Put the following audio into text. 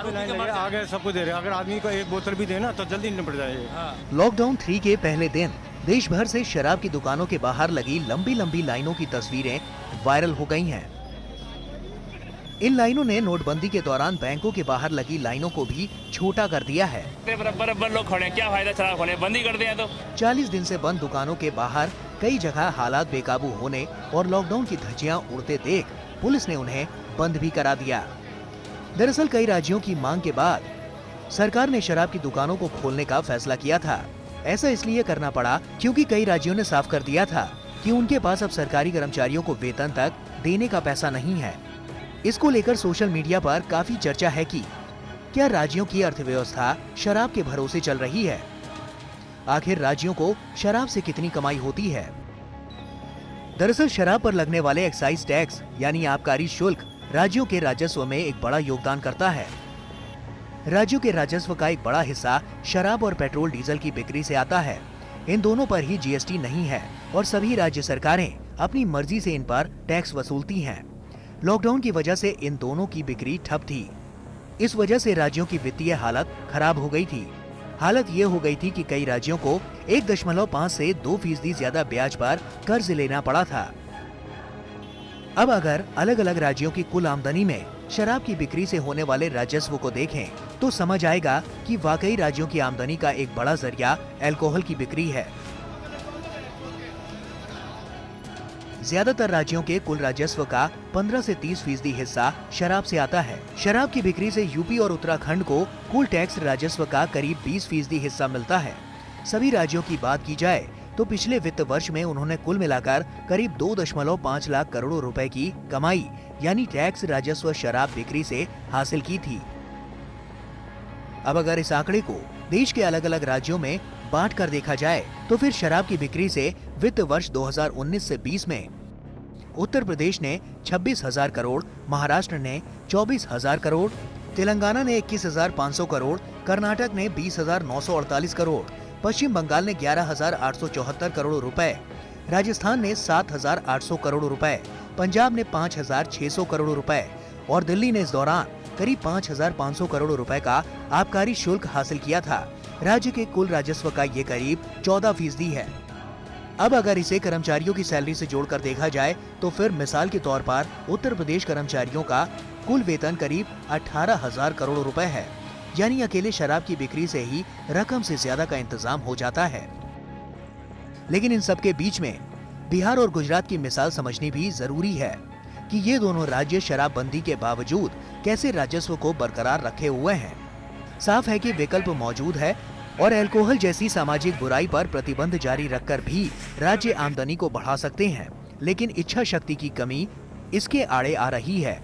आगे सब कुछ दे रहे हैं, अगर आदमी को एक बोतल भी देना तो जल्दी निपट जाए। लॉकडाउन 3 के पहले दिन देश भर से शराब की दुकानों के बाहर लगी लंबी लंबी लाइनों की तस्वीरें वायरल हो गई हैं। इन लाइनों ने नोटबंदी के दौरान बैंकों के बाहर लगी लाइनों को भी छोटा कर दिया है। बराबर लोग खड़े हैं, क्या फायदा शराब खोले, बंद ही कर दिया तो। 40 दिन से बंद दुकानों के बाहर कई जगह हालात बेकाबू होने और लॉकडाउन की धज्जियां उड़ते देख पुलिस ने उन्हें बंद भी करा दिया। दरअसल कई राज्यों की मांग के बाद सरकार ने शराब की दुकानों को खोलने का फैसला किया था। ऐसा इसलिए करना पड़ा क्योंकि कई राज्यों ने साफ कर दिया था कि उनके पास अब सरकारी कर्मचारियों को वेतन तक देने का पैसा नहीं है। इसको लेकर सोशल मीडिया पर काफी चर्चा है कि क्या राज्यों की अर्थव्यवस्था शराब के भरोसे चल रही है? आखिर राज्यों को शराब से कितनी कमाई होती है? दरअसल शराब पर लगने वाले एक्साइज टैक्स यानी आबकारी शुल्क राज्यों के राजस्व में एक बड़ा योगदान करता है। राज्यों के राजस्व का एक बड़ा हिस्सा शराब और पेट्रोल डीजल की बिक्री से आता है। इन दोनों पर ही जीएसटी नहीं है और सभी राज्य सरकारें अपनी मर्जी से इन पर टैक्स वसूलती हैं। लॉकडाउन की वजह से इन दोनों की बिक्री ठप थी। इस वजह से राज्यों की वित्तीय हालत खराब हो गई थी। हालत ये हो गई थी कि कई राज्यों को 1.5 से 2% ज्यादा ब्याज पर कर्ज लेना पड़ा था। अब अगर अलग अलग राज्यों की कुल आमदनी में शराब की बिक्री से होने वाले राजस्व को देखें तो समझ आएगा कि वाकई राज्यों की आमदनी का एक बड़ा जरिया अल्कोहल की बिक्री है। ज्यादातर राज्यों के कुल राजस्व का 15 से 30% हिस्सा शराब से आता है। शराब की बिक्री से यूपी और उत्तराखंड को कुल टैक्स राजस्व का करीब 20% हिस्सा मिलता है। सभी राज्यों की बात की जाए तो पिछले वित्त वर्ष में उन्होंने कुल मिलाकर करीब 2.5 लाख करोड़ रुपए की कमाई यानी टैक्स राजस्व शराब बिक्री से हासिल की थी। अब अगर इस आंकड़े को देश के अलग अलग राज्यों में बांट कर देखा जाए तो फिर शराब की बिक्री से वित्त वर्ष 2019 से 20 में उत्तर प्रदेश ने 26,000 करोड़, महाराष्ट्र ने 24,000 करोड़, तेलंगाना ने 21,500 करोड़, कर्नाटक ने 20,948 करोड़, पश्चिम बंगाल ने 11,874 करोड़ रुपए, राजस्थान ने 7,800 करोड़ रुपए, पंजाब ने 5,600 करोड़ रुपए और दिल्ली ने इस दौरान करीब 5,500 करोड़ रुपए का आबकारी शुल्क हासिल किया था। राज्य के कुल राजस्व का ये करीब 14% है। अब अगर इसे कर्मचारियों की सैलरी से जोड़कर देखा जाए तो फिर मिसाल के तौर पर उत्तर प्रदेश कर्मचारियों का कुल वेतन करीब 18,000 करोड़ रुपए है। यानी अकेले शराब की बिक्री से ही रकम से ज्यादा का इंतजाम हो जाता है। लेकिन इन सब के बीच में बिहार और गुजरात की मिसाल समझनी भी जरूरी है कि ये दोनों राज्य शराबबंदी के बावजूद कैसे राजस्व को बरकरार रखे हुए हैं। साफ है कि विकल्प मौजूद है और अल्कोहल जैसी सामाजिक बुराई पर प्रतिबंध जारी रखकर भी राज्य आमदनी को बढ़ा सकते हैं, लेकिन इच्छा शक्ति की कमी इसके आड़े आ रही है।